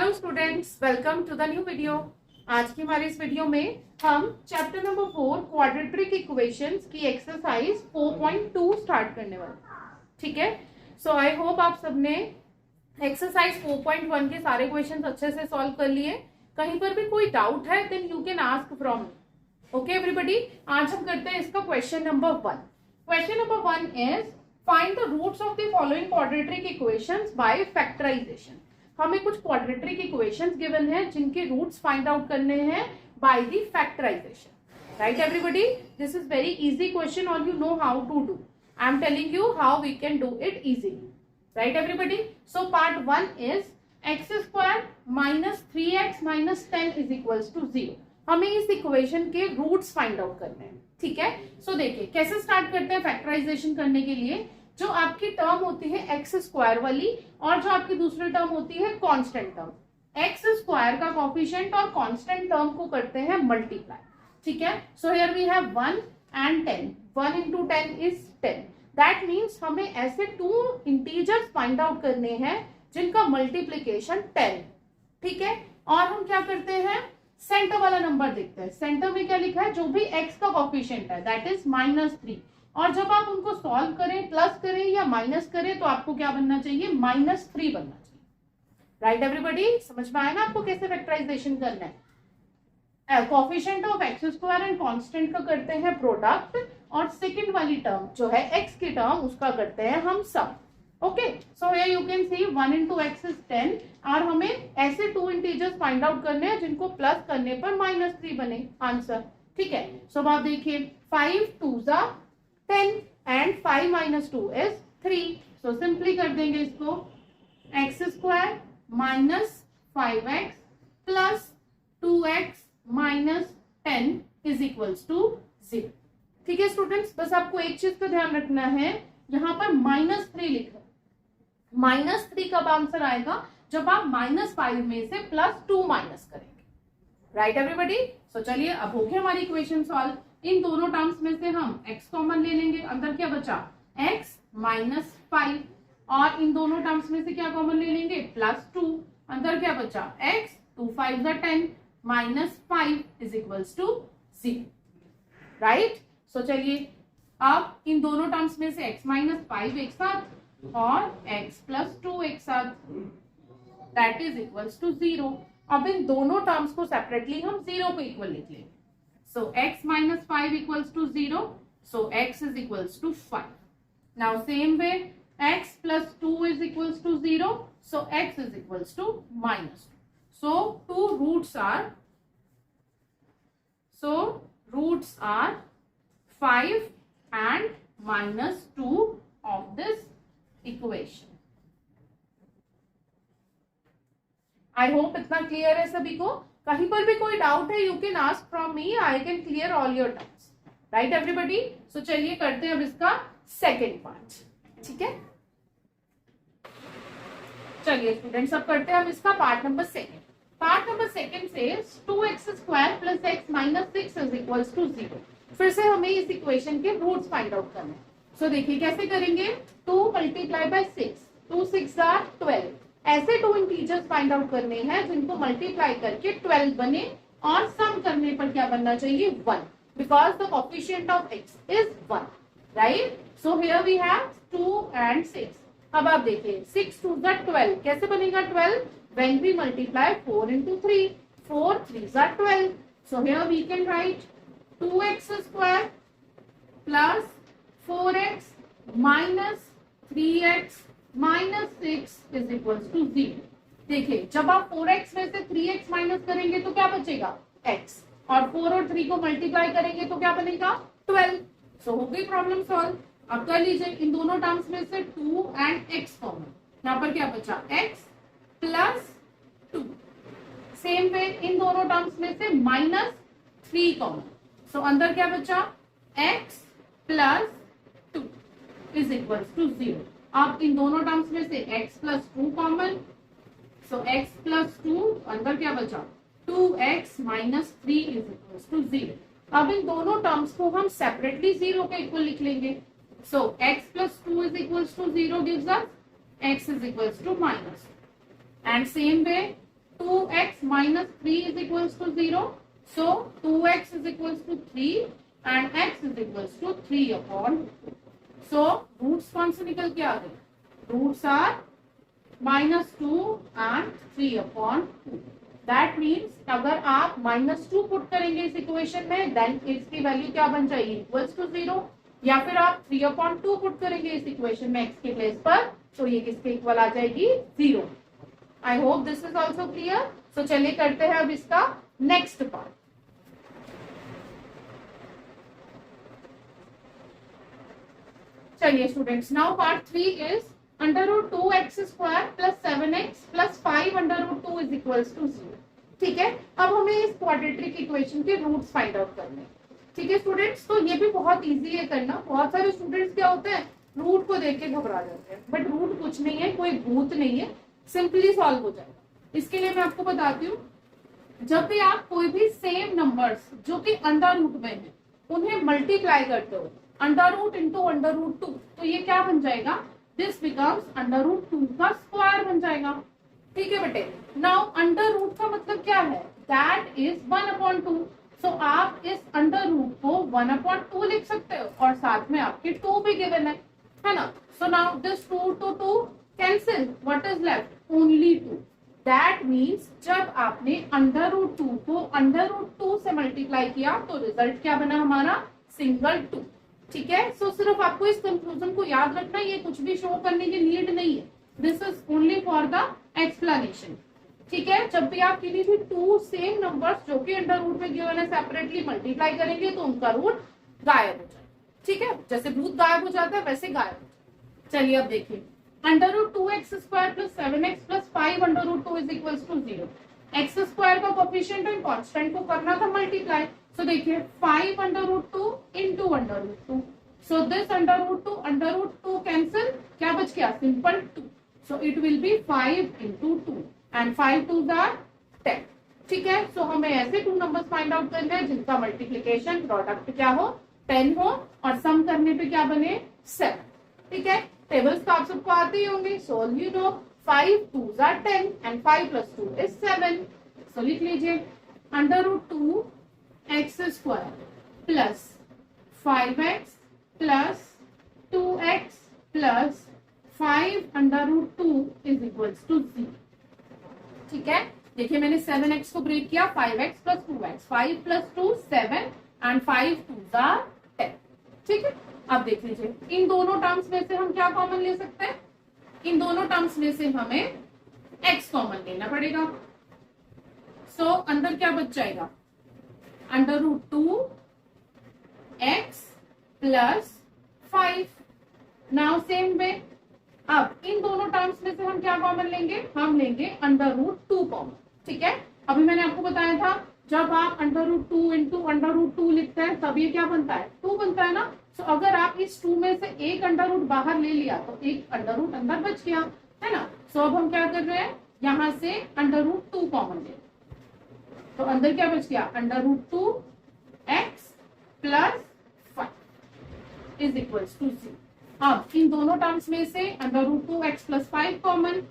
Hello students, welcome to the new video. आज की हमारी इस वीडियो में हम चैप्टर नंबर 4 क्वाड्रेटिक इक्वेशंस की एक्सरसाइज 4.2 स्टार्ट करने वाले। ठीक है, सो आई होप आप सबने एक्सरसाइज 4.1 के सारे क्वेश्चंस अच्छे से सॉल्व कर लिए। कहीं पर भी कोई डाउट है then you can ask from me. Okay everybody, आज हम करते हैं इसका question number 1। Question number 1 is find the roots of the following quadratic equations by factorisation. हमें कुछ क्वाड्रेटिक इक्वेशंस गिवन है जिनके रूट्स फाइंड आउट करने हैं by the factorization. Right everybody, this is very easy question और you know how to do. I am telling you how we can do it easily. Right everybody, so part 1 is x square minus 3x minus 10 is equals to 0। हमें इस equation के roots find out करने हैं। ठीक है, सो देखिए कैसे start करते हैं फैक्टराइजेशन करने के लिए। जो आपकी टर्म होती है एक्स स्क्वायर वाली और जो आपकी दूसरी टर्म होती है कांस्टेंट टर्म, एक्स स्क्वायर का कोफिशिएंट और कांस्टेंट टर्म को करते हैं मल्टीप्लाई। ठीक है, so here we have 1 and 10। 1 into 10 is 10। That means हमें ऐसे टू इंटीजर्स फाइंड आउट करने हैं जिनका मल्टीप्लीकेशन 10। ठीक है, और हम क्या करते हैं, सेंटर वाला नंबर देखते हैं। सेंटर में क्या लिखा है, जो भी एक्स का कोफिशिएंट है दैट इज -3। और जब आप उनको सॉल्व करें, प्लस करें या माइनस करें, तो आपको क्या बनना चाहिए, -3 बनना चाहिए। राइट एवरीबॉडी, समझ में आया ना आपको कैसे फैक्टराइजेशन करना है। Coefficient of x square and constant का करते हैं प्रोडक्ट, और सेकंड वाली टर्म जो है एक्स की टर्म उसका करते हैं हम sum. Okay, so here you can see 1 into x is 10 और हमें ऐसे टू इंटीजर्स फाइंड आउट करने हैं जिनको प्लस करने पर -3 बने आंसर। ठीक है, सो आप देखिए 5 2s are 10 and 5 minus 2 is 3। so simply कर देंगे इसको, x square minus 5x plus 2x minus 10 is equals to 0। ठीक है स्टूडेंट्स, बस आपको एक चीज का ध्यान रखना है, यहाँ पर -3 लिखा है। -3 कब आंसर आएगा, जब आप -5 में से +2 माइनस करेंगे। राइट एवरीबॉडी, सो चलिए अब हो गया हमारी इक्वेशन सॉल्व। इन दोनों टर्म्स में से हम x कॉमन ले लेंगे, अंदर क्या बचा x -5, और इन दोनों टर्म्स में से क्या कॉमन ले लेंगे, +2, अंदर क्या बचा x 2 5 10 -5 is equals to 0। Right, सो चलिए अब इन दोनों टर्म्स में से x -5 एक साथ और x +2 एक साथ, दैट इज इक्वल्स टू 0। अब इन दोनों टर्म्स को सेपरेटली हम 0 को इक्वल लिख लेंगे। So x minus 5 equals to 0. So x is equals to 5. Now same way x plus 2 is equals to 0. So x is equals to -2. So roots are 5 and -2 of this equation. I hope इतना clear है सभी को। कहीं पर भी कोई doubt है you can ask from me, I can clear all your doubts. Right everybody, so चलिए करते हैं अब इसका सेकेंड पार्ट। ठीक है, चलिए स्टूडेंट्स अब करते हैं हम इसका पार्ट नंबर 2। पार्ट नंबर 2 से 2x square plus x minus 6 is equals to 0। फिर से हमें इस इक्वेशन के रूट्स फाइंड आउट करने हैं। सो देखिए कैसे करेंगे, 2 मल्टीप्लाई बाय 6, 2 6 आर 12। ऐसे टू इंटीजर्स फाइंड आउट करने हैं जिनको मल्टीप्लाई करके 12 बने, और सम करने पर क्या बनना चाहिए, 1, because the coefficient of x is 1। Right, so here we have 2 and 6। अब आप देखिए 6 2 12, कैसे बनेगा 12, when we multiply 4 into 3, 4 3s are 12। So here we can write 2x square plus 4x minus 3x minus 6 is equals to 0। देखिए जब आप 4x में से 3x माइनस करेंगे तो क्या बचेगा, x, और 4 और 3 को मल्टीप्लाई करेंगे तो क्या बनेगा, 12। सो हो गई प्रॉब्लम सॉल्व। अब कर लीजिए इन दोनों टर्म्स में से 2 and x कॉमन, यहाँ पर क्या बचा, x प्लस 2। सेम वे इन दोनों टर्म्स में से -3 कॉमन, सो अंदर क्या बचा, x plus 2 is equals to 0। अब इन दोनों टर्म्स में से x plus 2 common, so x plus 2, अंदर क्या बचा, 2x minus 3 is equals to 0। अब इन दोनों टर्म्स को हम सेपरेटली 0 के इक्वल लिख लेंगे। So x plus 2 is equals to 0 gives us x is equals to minus, and same way 2x minus 3 is equals to 0. So 2x is equals to 3 and x is equals to 3 upon 2. So roots कौन से निकल के आ गए? Roots are -2 and 3 upon 2. That means अगर आप -2 put करेंगे इस इक्वेशन में, देन इसकी वैल्यू क्या बन जाएगी? Equals to 0. या फिर आप 3/2 पुट करेंगे इस इक्वेशन में x के प्लेस पर, तो ये किसके इक्वल आ जाएगी? 0. I hope this is also clear. So चलिए करते हैं अब इसका नेक्स्ट पार्ट. चलिए students, now part 3 is √2x² + 7x + 5 √2 is equals to 0. ठीक है, अब हमें इस क्वाड्रेटिक इक्वेशन के रूट्स फाइंड आउट करने हैं. ठीक है स्टूडेंट्स, तो ये भी बहुत इजी है करना. बहुत सारे स्टूडेंट्स क्या होते हैं, रूट को देख के घबरा जाते हैं, बट रूट कुछ नहीं है, कोई भूत नहीं है, सिंपली सॉल्व हो जाएगा. इसके लिए मैं आपको बताती हूँ, जब भी आप कोई भी सेम नंबर्स जो कि अंडर रूट में है उन्हें मल्टीप्लाई करते हो, under root into under root 2, तो ये क्या बन जाएगा? दिस बिकम्स अंडर रूट 2 का स्क्वायर बन जाएगा. ठीक है बेटे. नाउ अंडर रूट का मतलब क्या है? That is 1/2. सो आप इस अंडर रूट को 1/2 लिख सकते हो और साथ में आपके 2 भी गिवन है ना. So now this 2 to 2 cancel. What is left? Only 2. That means जब आपने अंडर रूट 2 को अंडर रूट 2 से मल्टीप्लाई किया तो रिजल्ट क्या बना हमारा? सिंगल 2. ठीक है. सो सिर्फ आपको इस कंक्लूजन को याद रखना, ये कुछ भी शो करने की नीड नहीं है. This is only for the explanation. ठीक है. जब भी आप किसी भी 2 सेम नंबर्स जो कि अंडर रूट में गिवन है सेपरेटली मल्टीप्लाई करेंगे तो उनका रूट गायब हो जाए. ठीक है, जैसे भूत गायब हो जाता है वैसे गायब हो जाए. चलिए अब देखिए, √2x² + 7x + 5 √2 is equals to 0. x² का कोफिशिएंट एंड कांस्टेंट को करना था मल्टीप्लाई. सो देखिए 5 √2 इंटू √2. So this √2 cancel. क्या बच गया? Simple 2. So it will be 5 into 2 and 5 2s are 10. ठीक है. सो हमें ऐसे 2 नंबर्स फाइंड आउट करने हैं जिनका मल्टीप्लीकेशन प्रोडक्ट क्या हो? 10 हो और सम करने पे क्या बने? 7. ठीक है. टेबल्स तो आप सबको आते ही होंगे. So you know 5 2s are 10 and 5 + 2 is 7. सो लिख लीजिए √2x² + 5x + 2x + 5 √2 is equals to 0. ठीक है. देखिए मैंने 7x को ब्रेक किया, 5x + 2x, 5 + 2 7 and 5 2s are 10. ठीक है. अब देख लीजिए, इन दोनों टर्म्स में से हम क्या कॉमन ले सकते हैं? इन दोनों टर्म्स में से हमें x कॉमन लेना पड़ेगा. सो अंदर क्या बच जाएगा? √2x + 5. नाउ सेम वे, अब इन दोनों टर्म्स में से हम क्या कॉमन लेंगे? हम लेंगे √2 कॉमन. ठीक है. अभी मैंने आपको बताया था जब आप √2 इंटू √2 लिखते हैं तब ये क्या बनता है? 2 बनता है ना. सो अगर आप इस 2 में से एक अंडर रूट बाहर ले लिया तो एक अंडर रूट अंदर बच गया, है ना. सो अब हम क्या कर रहे हैं? यहां से √2 कॉमन ले. तो अंदर क्या बच गया? √2x + 5 is equals to 0. अब इन दोनों टर्म्स में से √2x + 5 कॉमन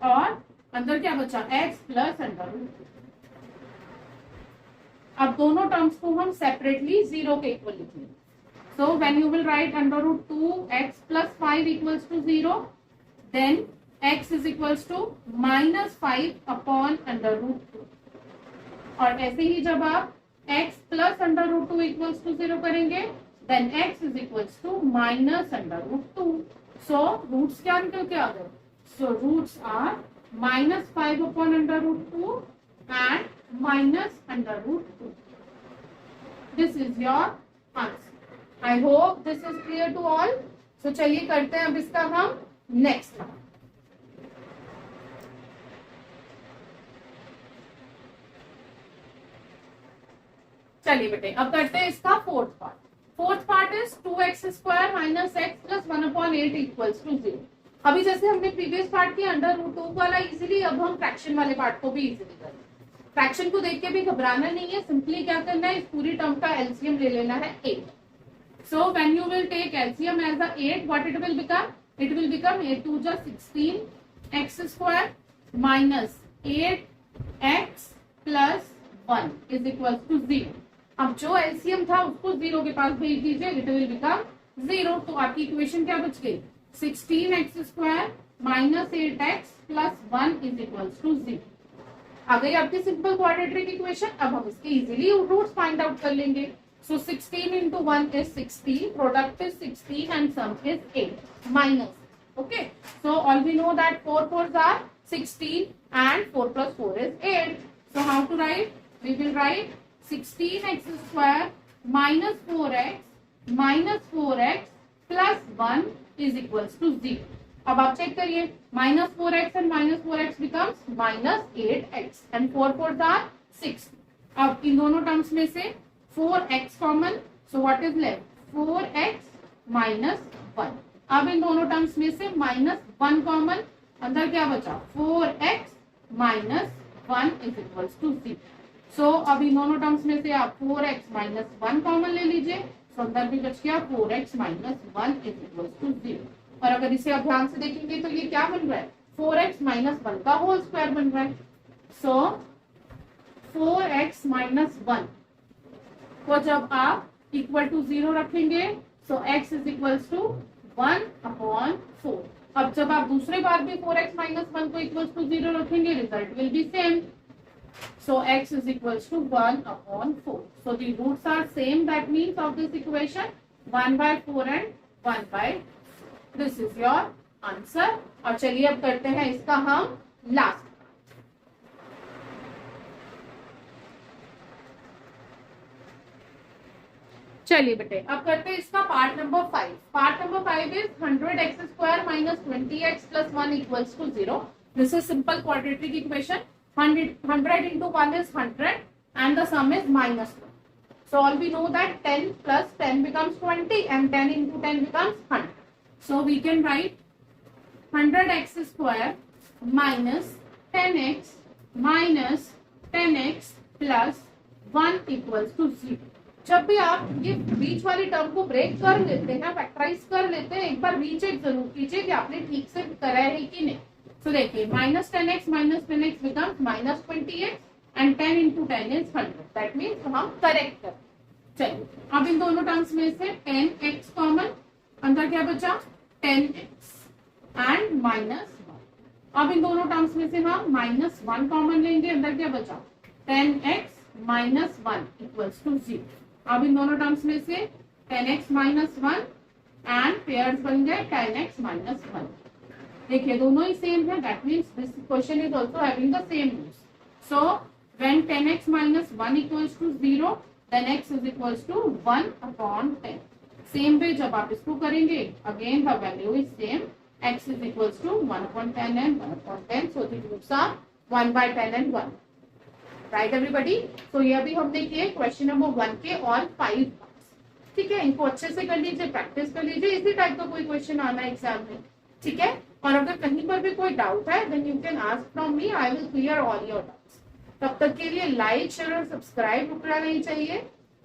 और अंदर क्या बचा? x + √2. अब दोनों टर्म्स को हम सेपरेटली 0 के इक्वल लिखेंगे. So when you will write √2x + 5 equals to 0, then x is equals to -5/√2. और ऐसे ही जब आप x + √2 इक्वल्स टू 0 करेंगे, then x is equals to -√2. So roots क्या निकल के आ गए? So roots are -5/√2 and -√2. This is your answer. I hope this is clear to all. So चलिए करते हैं अब इसका हम नेक्स्ट. चलिए बेटे अब करते हैं इसका fourth part. Fourth part is 2x² - x + 1/8 equals to 0. अभी जैसे हमने प्रीवियस पार्ट किया √2 वाला इजीली, अब हम फ्रैक्शन वाले पार्ट को भी इजीली करें. फ्रैक्शन को देख के भी घबराना नहीं है. सिंपली क्या करना है? इस पूरी टर्म का एलसीएम ले लेना है 8. So when you will take L C M as 8, what it will become? It will become 8 2 16 X square minus 8x plus 1 is equal to 0। अब जो एलसीएम था उसको 0 के पास भेज दीजिए, इट विल बिकम 0। तो आपकी इक्वेशन क्या बच गई, 16x square minus 8x plus 1 is equal to 0। आ गई आपकी सिंपल क्वाड्रेटिक इक्वेशन। अब हम इसके इजीली रूट्स फाइंड आउट कर लेंगे। सो 16 into 1 is 16, product is 16 and sum is 8 minus. Okay, so all we know that 4 4s are 16 and 4 plus 4 is 8. So how to write? We will write 16x square minus 4x plus 1 is equals to 0. अब आप check करिए, minus 4x and minus 4x becomes minus 8x and 4 4s are 6. अब इन दोनों terms में से 4x common, so what is left, 4x minus 1। अब इन दोनों टर्म्स में से माइनस 1 कॉमन, अंदर क्या बचा, 4x minus 1 is equals to 0। So अब इन दोनों टर्म्स में से आप 4x माइनस 1 कॉमन ले लीजिए, सो अंदर भी बच गया 4x minus 1 is equals to 0। और अगर इसे आप ध्यान से देखेंगे तो ये क्या बन रहा है, 4x माइनस 1 का होल स्क्वायर बन रहा है। सो 4x माइनस 1 को जब आप इक्वल टू 0 रखेंगे, सो x इज इक्वल्स टू 1/4। अब जब आप दूसरे बार भी 4x माइनस 1 को इक्वल्स टू 0 रखेंगे, result will be same. So x is equals to 1/4। So the roots are same, that means of this equation 1/4 and 1/4। This is your answer. और चलिए अब करते हैं इसका हम लास्ट। चलिए बेटे अब करते हैं इसका part number 5। Part number 5 is 100x square minus 20x plus 1 equals to 0। This is simple quadratic equation. 100 into 1 is 100 and the sum is minus 1. So all we know that 10 plus 10 becomes 20 and 10 into 10 becomes 100. So we can write 100x square minus 10x minus 10x plus 1 equals to 0. जब भी आप ये बीच वाली term को break कर लेते हैं, factorise कर लेते हैं, एक बार रीचेक जरूर कीजिए कि आपने ठीक से करा है कि नहीं। तो देखिए minus 10x becomes minus 20x and 10 into 10 is 100। That means हम करेक्ट कर। चलिए अब इन दोनों टर्म्स में से 10x कॉमन, अंदर क्या बचा 10x एंड माइनस 1। अब इन दोनों टर्म्स में से हम माइनस 1 कॉमन लेंगे, अंदर क्या बचा 10x माइनस 1 इक्वल्स टू 0। अब इन दोनों टर्म्स में से 10x माइनस 1 एंड पेयर्स बन गए 10x माइनस 1। देखिए दोनों ही सेम है, that means this question is also having the same rules. So when 10x minus 1 equals to 0 then x is equals to 1/10। Same way जब आप इसको करेंगे, again the value is same, x is equals to 1/10 and 1/10। So the roots are 1/10 and 1। Right everybody. तो ये अभी हमने किए question number 1 के और 5 पार्ट्स। ठीक है, इनको अच्छे से कर लीजिए, प्रैक्टिस कर लीजिए, इसी टाइप का कोई क्वेश्चन आना है एग्जाम में। ठीक है, और अगर कहीं पर भी कोई डाउट है then you can ask from me, I will clear all your doubts. तब तक के लिए लाइक शेयर और सब्सक्राइब रुकना नहीं चाहिए।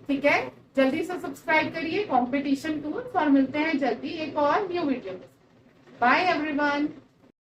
ठीक है, जल्दी से सब्सक्राइब करिए कॉम्पिटिशन टूल्स, और मिलते हैं जल्दी एक और न्यू वीडियो में। Bye everyone.